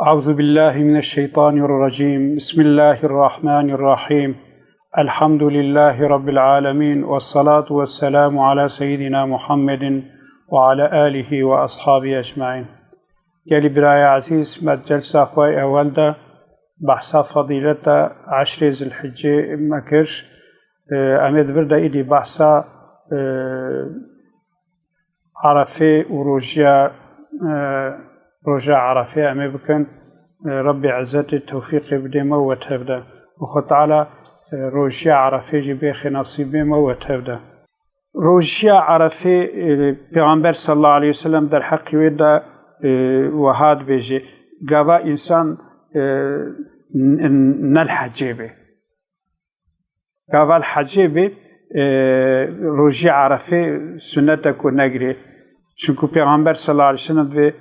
أعوذ بالله من الشيطان الرجيم. بسم الله الرحمن الرحيم. الحمد لله رب العالمين، والصلاة والسلام على سيدنا محمد وعلى آله وأصحابه أجمعين. قال براي عزيز ما جلسة أخوي أول ده بحث فضيلة 10 ذي الحجة مكرش أمد برده إلي بحث عرفة وروجيا رجع عرفة أمي بكن ربي عزت التوفيق بدي موت هبدا وخط على رجع عرفة جبيخ نصيبي موت هبدا. رجع عرفة پیغمبر صلى الله عليه وسلم در حق ويدا وهاد بيجي قابا إنسان نالحجيبه قابا الحجيبه رجع عرفة سنتك ونقري شنكو پیغمبر صلى الله عليه وسلم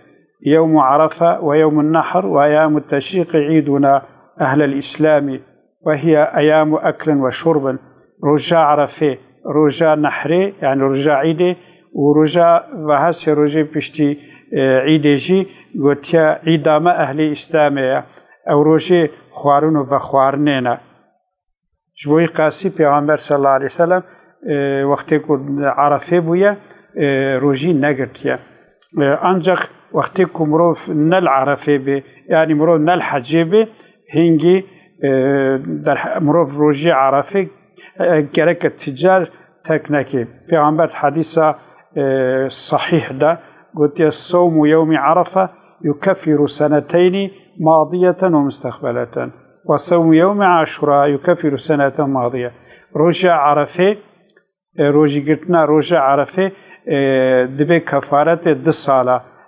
يوم عرفة ويوم النحر وأيام التشريق عيدنا أهل الإسلام، وهي أيام أكل وشرب. رجاء عرفة رجاء نحري يعني رجاء عيدي، ورجاء وهسي رجاء بشتي عيديجي قلتيا عيدام أهل الإسلام أو رجاء خوارون وخوارنين. جبوي قاسي پیغمبر صلى الله عليه وسلم وقتی که عرفه بویا روزی نگرتیا انجا وقتی که مروف نل عرفه به یعنی مروف نل حجه به هنگی در مروف روزی عرفه گرک تجار تکنکی. پیغمبر حدیث صحیح ده قلت الصوم يوم عرفه يكفر سنتين ماضية ومستقبلة، وصوم يوم عاشوراء يكفر سنة ماضية. رجع عرفه روزی گرتنا رجع عرفه دبی کفارت 2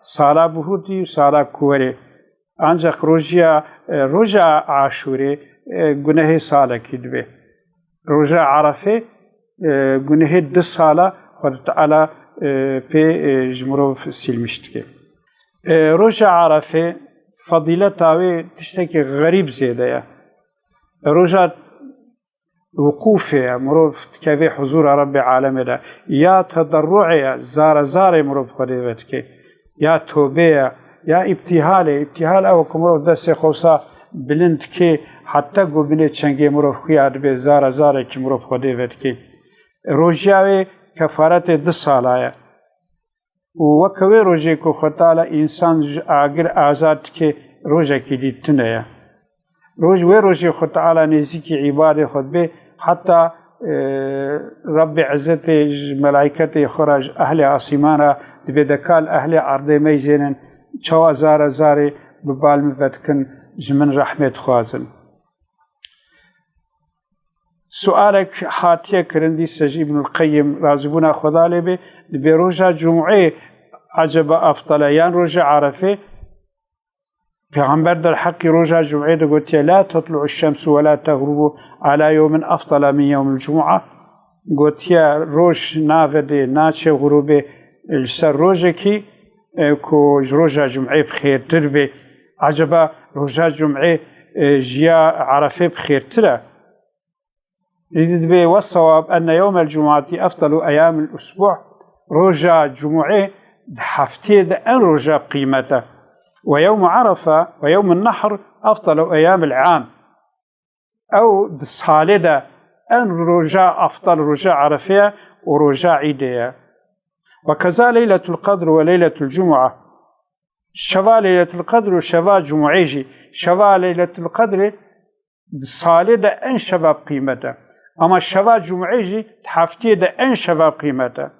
سالا بهودی و سالا کوری. انجا رجع عاشوره گناه سالا کی دبی. رجع عرفه گناه 2 سالا خود تعالی پی جمروف سلمشت که. رجع عرفه فضیلت آوی تشتکی غریب زیده یا. رجع وقوفه مروف كذي حضور رب العالمين يا تضرعي زار مروف خديوتك يا توبه يا ابتهال او كمروف دس خوسا بلند كي حتى قبل چنگي مروف خياد به زار كي مروف خديوتك. روجاوي كفارت 2 سالايا وكوي روجي کو خطاله انسان اگر آزاد كي روجا كي ديتنيا روجي خطاله نزيك عباده خد به حتى رب عزت ملائكته خرج أهل عاصمانا بدكال أهل عرض ميزين شوا زار ببال مفتكن جمن رحمة خوازن. سؤالك حاتية كرندي سجي ابن القيم رازبونا خذالي به بروجا جمعي عجب أفضل يان رجع عرفه پیغمبر در حق رجع جمعه ده قلت لا تطلع الشمس ولا تغرب على يوم أفضل من يوم الجمعة. قلت روش نافده ناچه غروبه السر روجه كي كو رجع جمعه بخير تربه عجبا رجع جمعه جيا عرفه بخير تره. يدد به والصواب أن يوم الجمعة أفضل أيام الأسبوع. رجع جمعه حفتي ده أن رجع بقيمته، ويوم عرفة ويوم النحر أفضل أيام العام أو دسالة أن رجاء أفضل رجاء عرفة ورجاء عيدية. وكذا ليلة القدر وليلة الجمعة شفا ليلة القدر وشفا جمعيجي. شفا ليلة القدر دسالة أن شفا بقيمته، أما شفا جمعيجي تحفتي أن شفا بقيمته.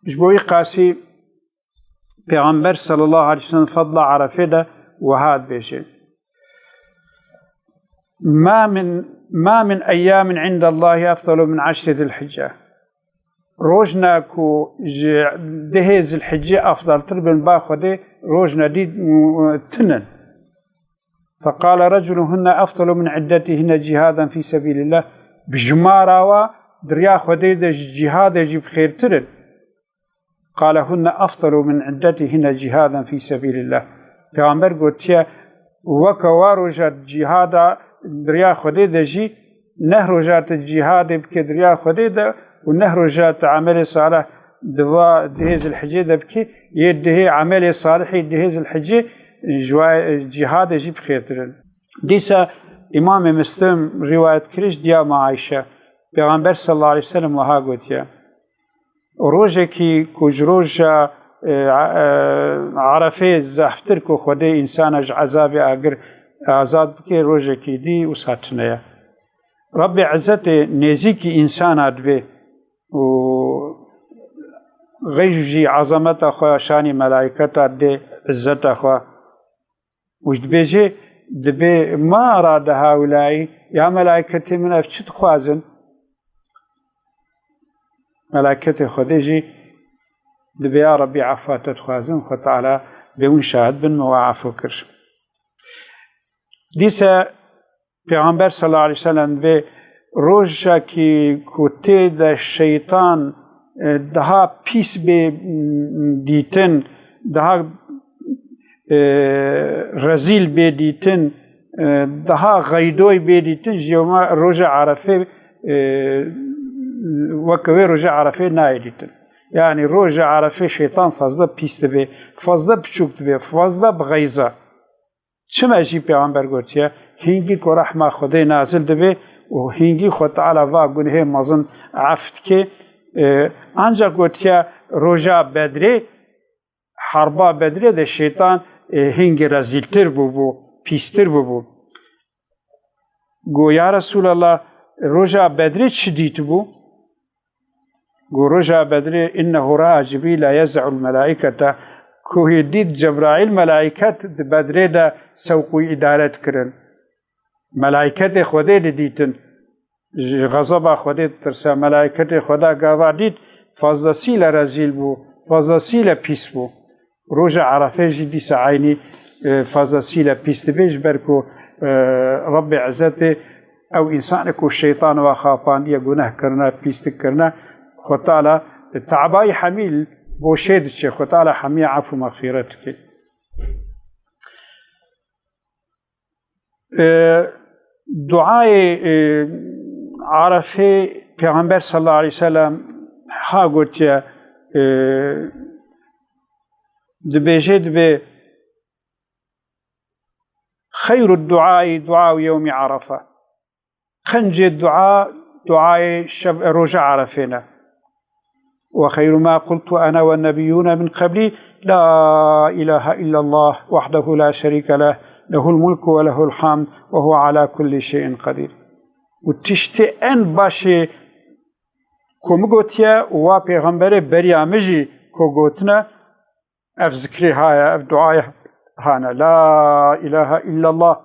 جبوي قاسي پیغمبر صلى الله عليه وسلم فضل عرفه ده وهاد بيشي ما من أيام عند الله أفضل من 10 ذي الحجة. روجنا كو ده ذي الحجة أفضل تربن باخده روجنا دي تنن. فقال رجل هن أفضل من عدتهن جهادا في سبيل الله. بجمارا و دريا خده ده جهاد يجيب خير ترن. قال هن أفضل من عدتهن جهادا في سبيل الله. پیغمبر گوتیا وکوارو جات جهادا دریا خودی دجی نه رجات جهاد بك دریا خودی ده و نه رجات عمل صالح دوا دهيز الحجة دبكي يدهي عمل صالح دهيز الحجة جهاد يجيب خيرترن ديسا إمام مسلم رواية كريش ديا مع عائشة پیغمبر صلى الله عليه وسلم وها قوتيا روجه كي كوجروجا عرفه زحفتر كو خودي انسانج عذاب اگر آزاد بكي روجه كي دي وساتنيا رب عزت نزيكي انسان ادبه و غيجي عظمت اخو شان ملائكه اد عزت اخو وجد بيجي دبي ما اراد هؤلاء يا ملائكتي من افشت خوازن ملائكة خديجي دبي يا ربي عفات تخوازن خو تعالى بيون شاهد بن مواعف وكرش ديسا پیغمبر صلى الله عليه وسلم بي روجا كي كوتي دا الشيطان دها بيس بي ديتن دها رزيل بي ديتن دها غيدوي بي ديتن جيوما روجا عرفه وكوي رجع عرفه نايدتن يعني رجع عرفه شيطان فازدا بيست بي فازدا بچوكت بي فازدا بغيزا چما جي پیغمبر گوتيا هنگي کو رحمه خدای نازل دبي و هنگي خود تعالى وا گنه مازن عفت كي انجا گوتيا رجع بدري حربا بدري ده شيطان هنگي رزيلتر بو بيستر بو گو يا رسول الله رجع بدري چ ديت بو رجع بدري إنه رأى جبريل يزع الملائكة كوهي ديد جبرائيل ملائكة بدري دا سوقوي إدارة كرن ملائكة خودي ديتن غضب خودي ترسى ملائكة خدا قاوا ديد فازاسيل رزيل بو فازاسيل بيس بو رجع عرفه جدي سعيني فازاسيل بيس تبيج بركو رب عزته أو إنسانك والشيطان وخاطان يقونه كرنا بيستك كرنا خو تعالى تعباي حميل بوشيد الشيخ خو تعالى حمي عفو مغفرتك دعاء عرفه پیغمبر صلى الله عليه وسلم ها قلت دبيجد ب خير الدعاء دعاء يوم عرفه خنج الدعاء دعاء رجع عرفنا وخير ما قلت أنا والنبيون من قبلي لا إله إلا الله وحده لا شريك له له الملك وله الحمد وهو على كل شيء قدير وتشتي أن باشي كومغوتيا و پیغمبر بريامجي كوغوتنا اف ذكري هاي اف دعاء هانا لا إله إلا الله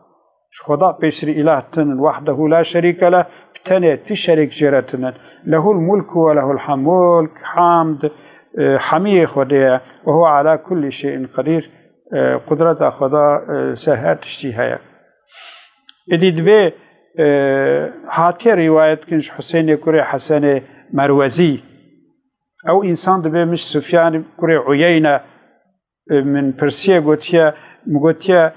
خدا بيسري إله تن وحده لا شريك له بتنه تشريك جرتنا له الملك وله الحمد حمد حميه خديه وهو على كل شيء قدير قدرت خدا سهات اشتهايا اديد به هاتي روايت كنش حسين كوري حسن مروزي او انسان دبه مش سفيان كوري عيينة من برسيا قوتيا مقوتيا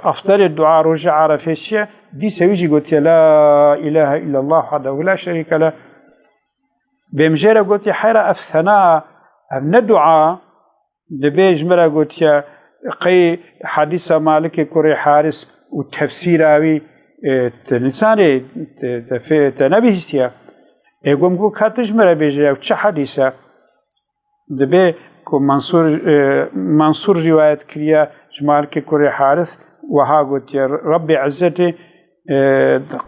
أفضل الدعاء رجع عرفه دي سويجي قلت لا إله إلا الله وحده لا شريك له بمجرد قلت حيرا أفثناء من الدعاء دبيج مرة قلت قي حديث مالك كوري حارس والتفسير أوي الإنسان تنبيه استيا يقوم قو كاتج مرة بيجي وش حديثة دبي منصور رواية كريا جمالك كوري حارث وها قلت ربي عزتي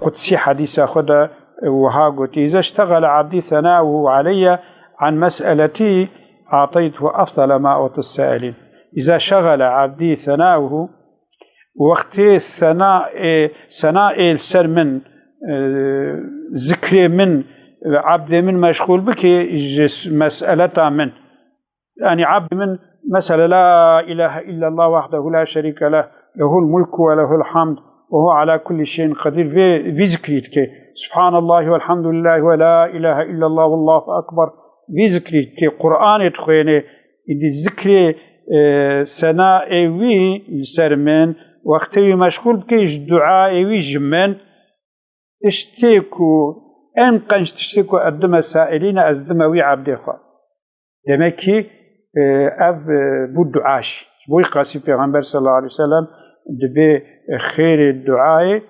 قدسي حديث خدا وها قلت إذا اشتغل عبدي ثناؤه علي عن مسألتي أعطيته أفضل ما أعطي السائلين إذا شغل عبدي ثناؤه وقت ثناء السر من ذكر من عبد من مشغول بك مسألة من يعني عبد من مثلا لا إله إلا الله وحده لا شريك له له الملك وله الحمد وهو على كل شيء قدير في ذكريتك سبحان الله والحمد لله ولا إله إلا الله والله أكبر في ذكريتك قرآن يتخيني إذا ذكري سناء وي سرمن وقتي مشغول بكيش دعاء وي جمن تشتكو أن قنش تشتكو أدم السائلين أزدم وي عبد demek ki ev bu duaş bu qasi peygamber sallallahu aleyhi ve sellem dibe xeyr duayı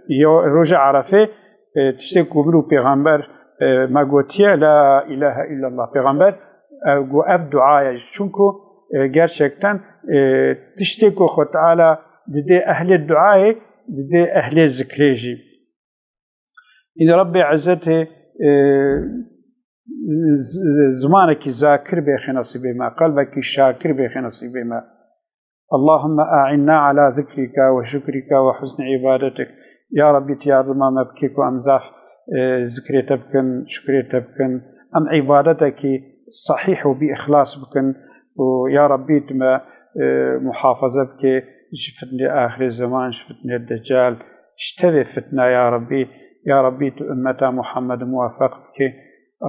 yo roja arafe tişte kubru peygamber ma gotiye la ilahe illallah peygamber ev duaya çünkü gerçekten tişte ko Xud Teala dide ehli duayı dide ehli zikreji إن ربي عزته زمانك ذاكر بخي نصيب ما قلبك شاكر بخي نصيب ما اللهم أعنا على ذكرك وشكرك وحسن عبادتك يا ربي تيار ما مبكيك وأمزاف ذكري تبكن شكري تبكن أم عبادتك صحيح وبإخلاص بكن ويا ربي تما محافظة بك شفتني آخر الزمان شفتني الدجال اشتبه فتنة يا ربي أمة محمد موافقتك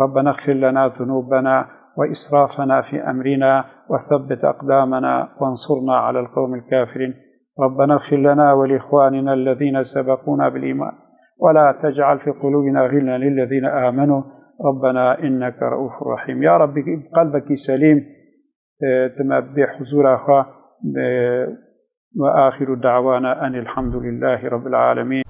ربنا اغفر لنا ذنوبنا وإسرافنا في أمرنا وثبت أقدامنا وانصرنا على القوم الكافرين ربنا اغفر لنا ولإخواننا الذين سبقونا بالإيمان ولا تجعل في قلوبنا غلا للذين آمنوا ربنا إنك رؤوف رحيم يا ربي قلبك سليم تم بحضور أخاه وآخر دعوانا أن الحمد لله رب العالمين